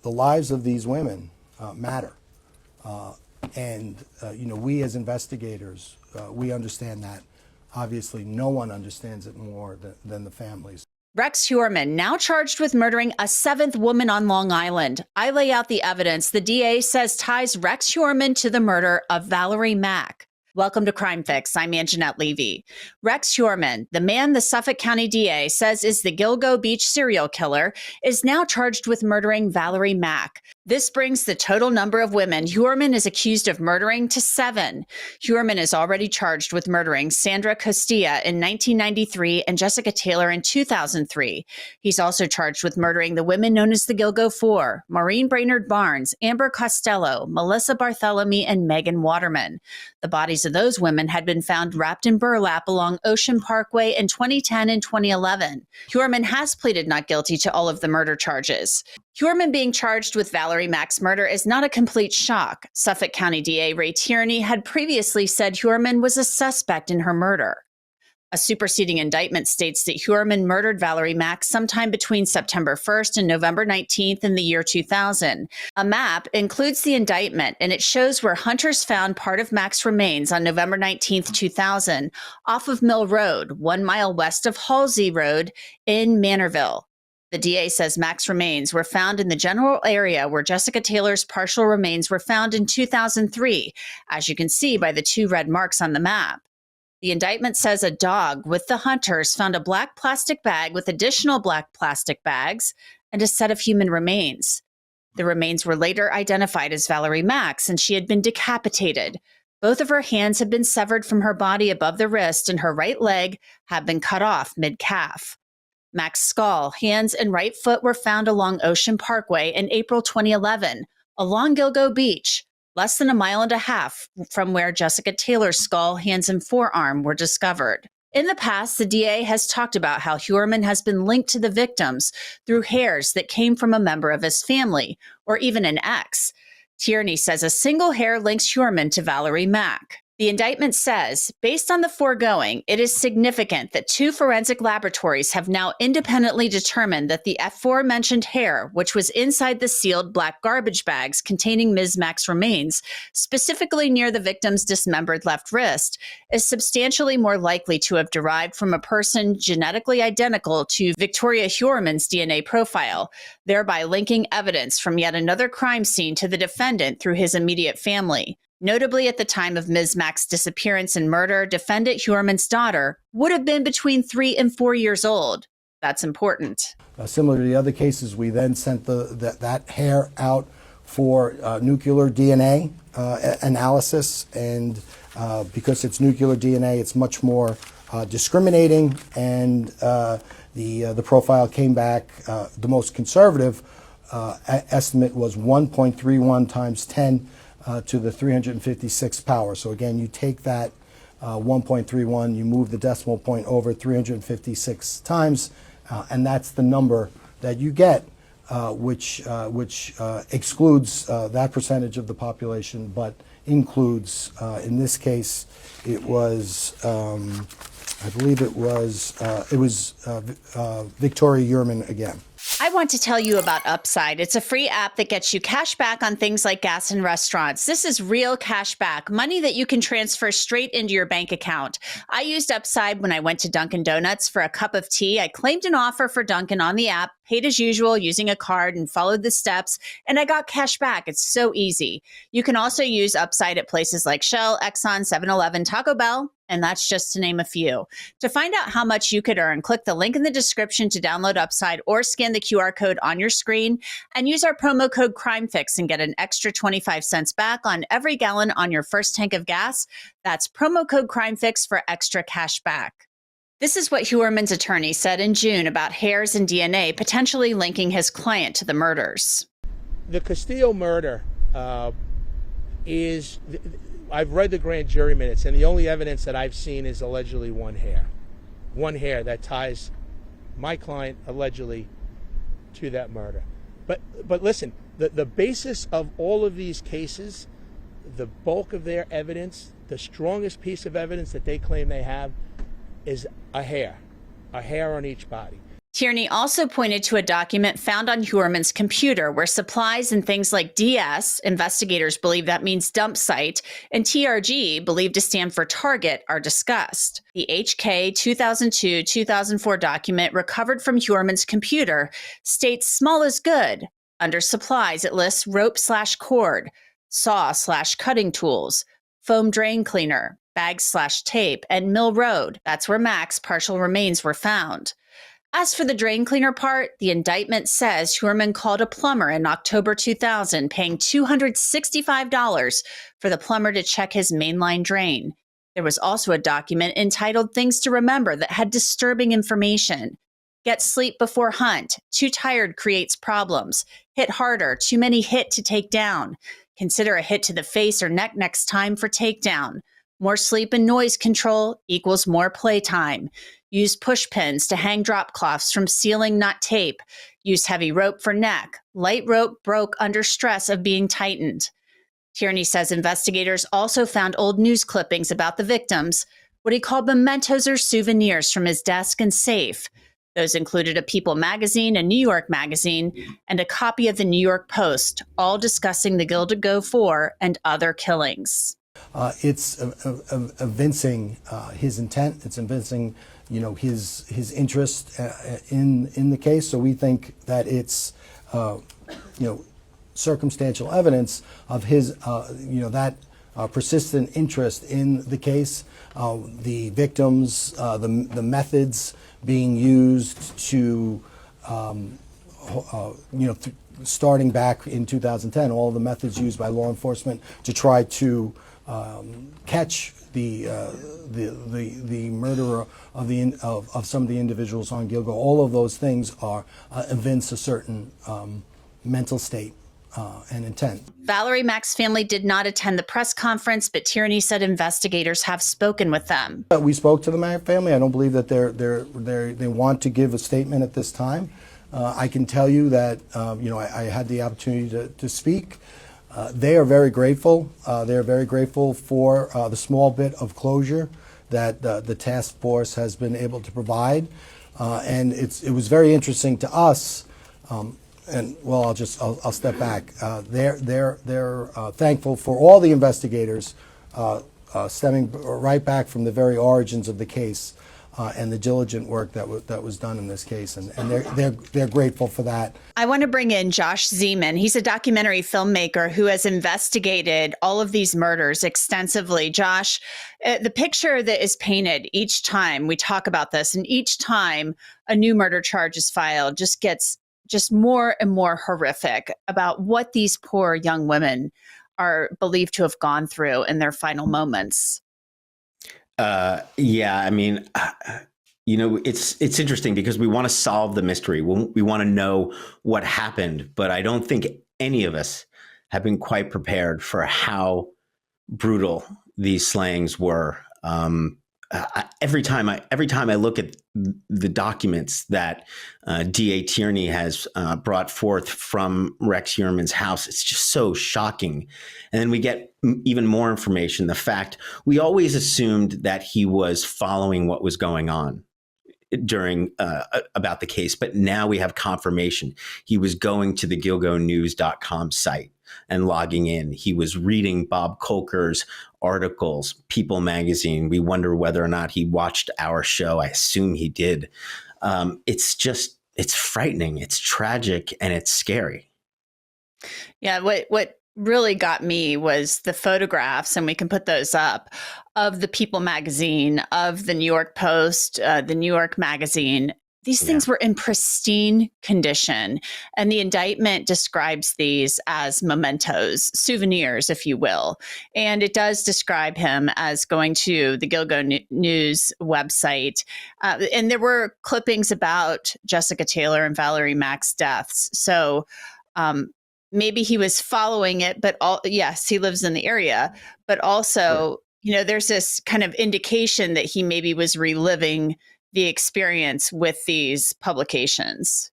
the lives of these women matter. We as investigators, we understand that. Obviously, no one understands it more than the families. Rex Heuermann, now charged with murdering a 7th woman on Long Island. I lay out the evidence the DA says ties Rex Heuermann to the murder of Valerie Mack. Welcome to Crime Fix. I'm Angenette Levy. Rex Heuermann, the man the Suffolk County DA says is the Gilgo Beach serial killer, is now charged with murdering Valerie Mack. This brings the total number of women Heuermann is accused of murdering to 7. Heuermann is already charged with murdering Sandra Costilla in 1993 and Jessica Taylor in 2003. He's also charged with murdering the women known as the Gilgo Four: Maureen Brainerd Barnes, Amber Costello, Melissa Bartholomew, and Megan Waterman. The bodies of those women had been found wrapped in burlap along Ocean Parkway in 2010 and 2011. Heuermann has pleaded not guilty to all of the murder charges. Heuermann being charged with Valerie Mack's murder is not a complete shock. Suffolk County DA Ray Tierney had previously said Heuermann was a suspect in her murder. A superseding indictment states that Heuermann murdered Valerie Mack sometime between September 1st and November 19th in the year 2000. A map includes the indictment, and it shows where hunters found part of Mack's remains on November 19th, 2000, off of Mill Road, 1 mile west of Halsey Road in Manorville. The DA says Mack's remains were found in the general area where Jessica Taylor's partial remains were found in 2003, as you can see by the 2 red marks on the map. The indictment says a dog with the hunters found a black plastic bag with additional black plastic bags and a set of human remains. The remains were later identified as Valerie Mack's, and she had been decapitated. Both of her hands had been severed from her body above the wrist, and her right leg had been cut off mid-calf. Mack's skull, hands, and right foot were found along Ocean Parkway in April 2011, along Gilgo Beach, less than 1.5 miles from where Jessica Taylor's skull, hands, and forearm were discovered. In the past, the DA has talked about how Heuermann has been linked to the victims through hairs that came from a member of his family, or even an ex. Tierney says a single hair links Heuermann to Valerie Mack. The indictment says, based on the foregoing, it is significant that 2 forensic laboratories have now independently determined that the aforementioned hair, which was inside the sealed black garbage bags containing Ms. Mack's remains, specifically near the victim's dismembered left wrist, is substantially more likely to have derived from a person genetically identical to Victoria Heuermann's DNA profile, thereby linking evidence from yet another crime scene to the defendant through his immediate family. Notably, at the time of Ms. Mack's disappearance and murder, defendant Heuermann's daughter would have been between 3 and 4 years old. That's important. Similar to the other cases, we then sent that hair out for nuclear DNA analysis, and because it's nuclear DNA, it's much more discriminating, and the profile came back. The most conservative estimate was 1.31 times 10 to the 356th power. So again, you take that 1.31, you move the decimal point over 356 times, and that's the number that you get, which excludes that percentage of the population, but includes, in this case, it was, I believe it was Victoria Heuermann again. I want to tell you about Upside. It's a free app that gets you cash back on things like gas and restaurants. This is real cash back, money that you can transfer straight into your bank account. I used Upside when I went to Dunkin' Donuts for a cup of tea. I claimed an offer for Dunkin' on the app, paid as usual using a card, and followed the steps, and I got cash back. It's so easy. You can also use Upside at places like Shell, Exxon, 7-Eleven, Taco Bell, and that's just to name a few. To find out how much you could earn, click the link in the description to download Upside or scan the QR code on your screen and use our promo code CRIMEFIX and get an extra 25 cents back on every gallon on your first tank of gas. That's promo code CRIMEFIX for extra cash back. This is what Heuermann's attorney said in June about hairs and DNA potentially linking his client to the murders. The Castillo murder is... I've read the grand jury minutes, and the only evidence that I've seen is allegedly one hair that ties my client allegedly to that murder. But listen, the basis of all of these cases, the bulk of their evidence, the strongest piece of evidence that they claim they have is a hair on each body. Tierney also pointed to a document found on Heuermann's computer where supplies and things like DS, investigators believe that means dump site, and TRG, believed to stand for target, are discussed. The HK 2002-2004 document recovered from Heuermann's computer states small is good. Under supplies, it lists rope/cord, saw/cutting tools, foam drain cleaner, bags/tape, and Mill Road. That's where Mack's partial remains were found. As for the drain cleaner part, the indictment says Heuermann called a plumber in October 2000, paying $265 for the plumber to check his mainline drain. There was also a document entitled Things to Remember that had disturbing information. Get sleep before hunt. Too tired creates problems. Hit harder. Too many hit to take down. Consider a hit to the face or neck next time for takedown. More sleep and noise control equals more playtime. Use push pins to hang drop cloths from ceiling, not tape. Use heavy rope for neck. Light rope broke under stress of being tightened. Tierney says investigators also found old news clippings about the victims, what he called mementos or souvenirs from his desk and safe. Those included a People magazine, a New York magazine, and a copy of the New York Post, all discussing the Gilgo Beach and other killings. It's evincing his intent. It's evincing, his interest in the case. So we think that it's, circumstantial evidence of his, that persistent interest in the case, the victims, the methods being used to, starting back in 2010, all the methods used by law enforcement to try to catch the murderer of some of the individuals on Gilgo. All of those things are evince a certain mental state and intent. Valerie Mack's family did not attend the press conference, but Tierney said investigators have spoken with them. We spoke to the Mack family. I don't believe that they want to give a statement at this time. I can tell you that I had the opportunity to speak. They are very grateful. They are very grateful for the small bit of closure that the task force has been able to provide, and it was very interesting to us. I'll step back. They're thankful for all the investigators stemming right back from the very origins of the case and the diligent work that was done in this case, and they're grateful for that. I want to bring in Josh Zeman. He's a documentary filmmaker who has investigated all of these murders extensively. Josh, the picture that is painted each time we talk about this, and each time a new murder charge is filed, just gets more and more horrific about what these poor young women are believed to have gone through in their final moments. It's interesting because we want to solve the mystery. We want to know what happened, but I don't think any of us have been quite prepared for how brutal these slayings were. Every time I look at the documents that DA Tierney has brought forth from Rex Heuermann's house, it's just so shocking. And then we get even more information. The fact we always assumed that he was following what was going on during about the case, but now we have confirmation. He was going to the GilgoNews.com site and logging in. He was reading Bob Kolker's articles, People magazine. We wonder whether or not he watched our show. I assume he did. It's frightening. It's tragic and it's scary. Yeah. What really got me was the photographs, and we can put those up, of the People magazine, of the New York Post, the New York magazine. These things were in pristine condition, and the indictment describes these as mementos, souvenirs, if you will. And it does describe him as going to the Gilgo News website. And there were clippings about Jessica Taylor and Valerie Mack's deaths. So maybe he was following it, but yes, he lives in the area. But also, there's this kind of indication that he maybe was reliving the experience with these publications.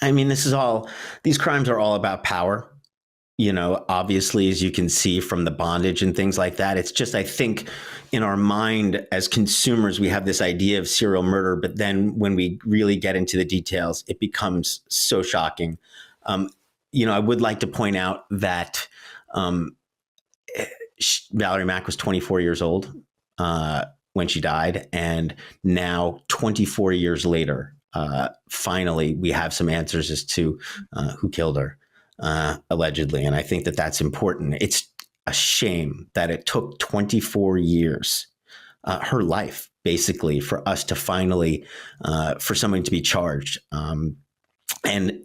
I mean, these crimes are all about power. obviously, as you can see from the bondage and things like that, it's just, I think in our mind as consumers, we have this idea of serial murder, but then when we really get into the details, it becomes so shocking. I would like to point out that Valerie Mack was 24 years old when she died. And now 24 years later, finally, we have some answers as to who killed her, allegedly. And I think that that's important. It's a shame that it took 24 years, her life, basically, for us to finally, for someone to be charged. And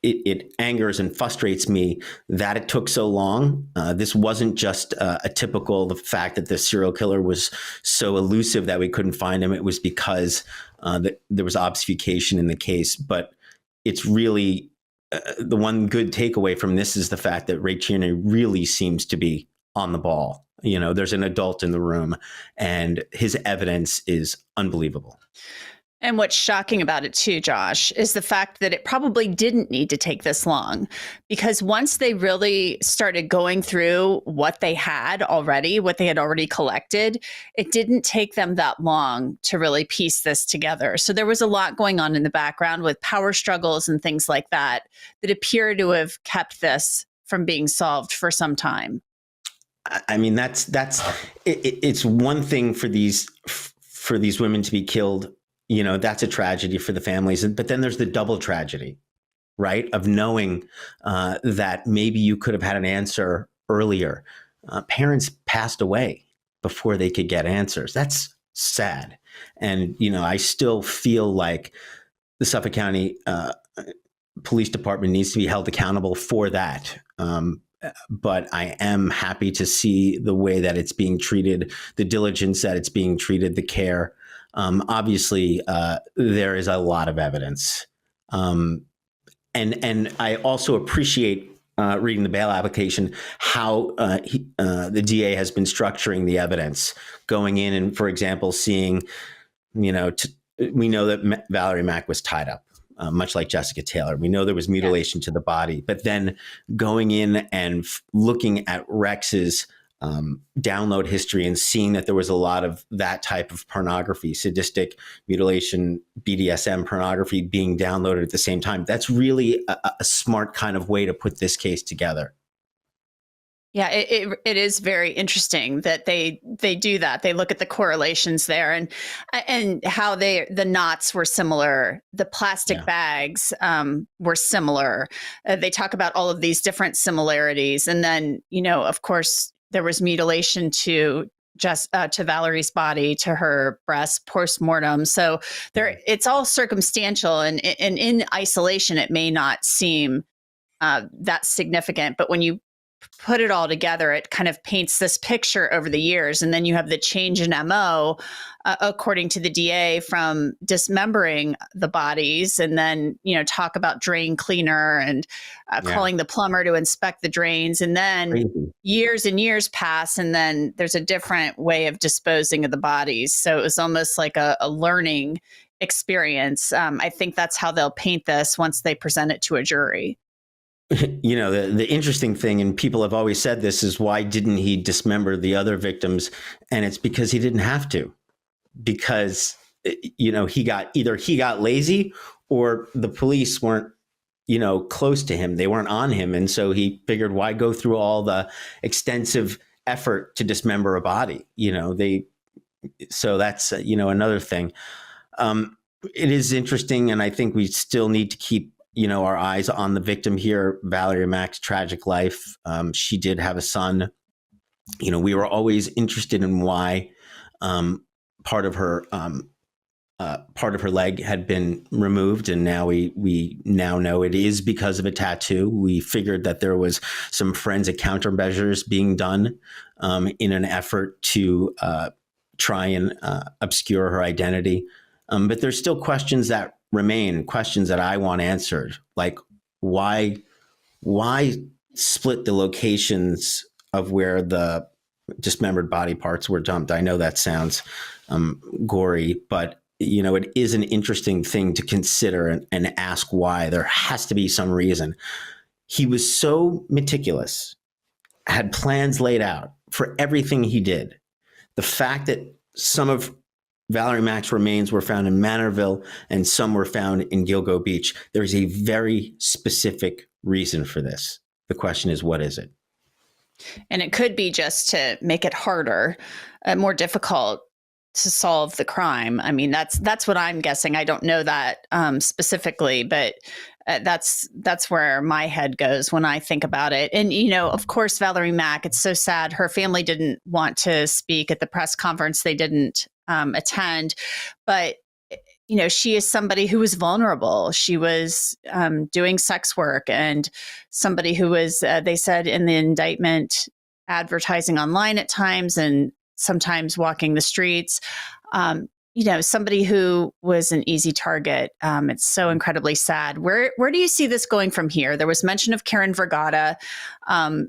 it angers and frustrates me that it took so long. This wasn't just the fact that the serial killer was so elusive that we couldn't find him. It was because there was obfuscation in the case. But it's really the one good takeaway from this is the fact that Ray Tierney really seems to be on the ball. There's an adult in the room, and his evidence is unbelievable. And what's shocking about it too, Josh, is the fact that it probably didn't need to take this long, because once they really started going through what they had already collected, it didn't take them that long to really piece this together. So there was a lot going on in the background with power struggles and things like that appear to have kept this from being solved for some time. I mean, it's one thing for these women to be killed. That's a tragedy for the families. But then there's the double tragedy, right, of knowing that maybe you could have had an answer earlier. Parents passed away before they could get answers. That's sad. And, I still feel like the Suffolk County Police Department needs to be held accountable for that. But I am happy to see the way that it's being treated, the diligence that it's being treated, the care. Obviously, there is a lot of evidence. And I also appreciate reading the bail application, how the DA has been structuring the evidence, going in and, for example, seeing, we know that Valerie Mack was tied up, much like Jessica Taylor. We know there was mutilation to the body, but then going in and looking at Rex's download history and seeing that there was a lot of that type of pornography, sadistic mutilation, BDSM pornography being downloaded at the same time. That's really a smart kind of way to put this case together. Yeah, it is very interesting that they do that. They look at the correlations there and how the knots were similar. The plastic bags were similar. They talk about all of these different similarities. And then, of course, there was mutilation to Valerie's body, to her breast postmortem. So it's all circumstantial, and in isolation, it may not seem that significant. But when you put it all together, it kind of paints this picture over the years. And then you have the change in MO, according to the DA, from dismembering the bodies and then, talk about drain cleaner and calling the plumber to inspect the drains. And then years and years pass, and then there's a different way of disposing of the bodies. So it was almost like a learning experience. I think that's how they'll paint this once they present it to a jury. The interesting thing, and people have always said this, is why didn't he dismember the other victims? And it's because he didn't have to, because, he got lazy, or the police weren't, close to him. They weren't on him. And so he figured, why go through all the extensive effort to dismember a body? So that's, another thing. It is interesting. And I think we still need to keep our eyes on the victim here, Valerie Mack's tragic life. She did have a son. We were always interested in why part of her leg had been removed, and now we now know it is because of a tattoo. We figured that there was some forensic countermeasures being done in an effort to try and obscure her identity. But there's still questions that remain, questions that I want answered, like why split the locations of where the dismembered body parts were dumped? I know that sounds gory, but it is an interesting thing to consider and ask why. There has to be some reason. he was so meticulous, had plans laid out for everything he did. The fact that some of Valerie Mack's remains were found in Manorville and some were found in Gilgo Beach, there's a very specific reason for this. The question is, what is it? And it could be just to make it harder, more difficult to solve the crime. I mean, that's what I'm guessing. I don't know that specifically, but that's where my head goes when I think about it. And, of course, Valerie Mack, it's so sad. Her family didn't want to speak at the press conference. They didn't attend. But, she is somebody who was vulnerable. She was doing sex work, and somebody who was, they said in the indictment, advertising online at times and sometimes walking the streets. Somebody who was an easy target. It's so incredibly sad. Where do you see this going from here? There was mention of Karen Vergata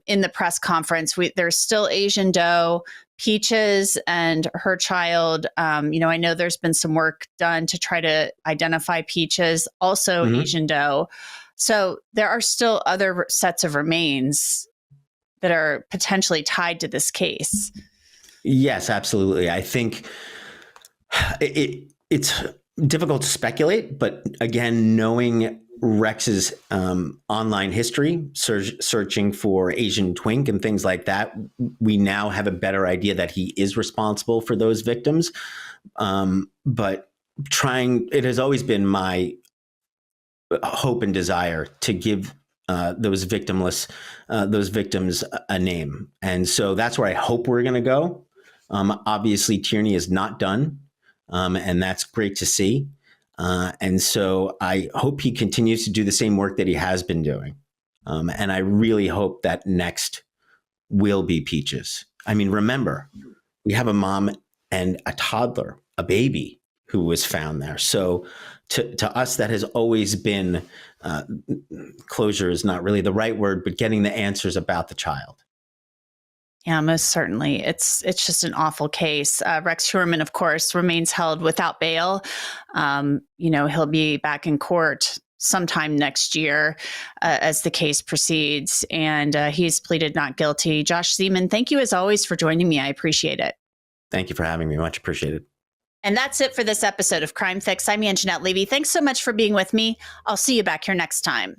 in the press conference. There's still Asian Doe, Peaches, and her child. I know there's been some work done to try to identify Peaches, also Asian Doe. So there are still other sets of remains that are potentially tied to this case. Yes, absolutely. I think it's difficult to speculate, but again, knowing Rex's online history, searching for Asian twink and things like that, we now have a better idea that he is responsible for those victims. But it has always been my hope and desire to give those victims a name. And so that's where I hope we're going to go. Obviously, Tierney is not done, and that's great to see. And so I hope he continues to do the same work that he has been doing. And I really hope that next will be Peaches. I mean, remember, we have a mom and a toddler, a baby who was found there. So to us, that has always been, closure is not really the right word, but getting the answers about the child. Yeah, most certainly. It's just an awful case. Rex Heuermann, of course, remains held without bail. He'll be back in court sometime next year as the case proceeds, and he's pleaded not guilty. Josh Zeman, thank you as always for joining me. I appreciate it. Thank you for having me. Much appreciated. And that's it for this episode of Crime Fix. I'm Angenette Levy. Thanks so much for being with me. I'll see you back here next time.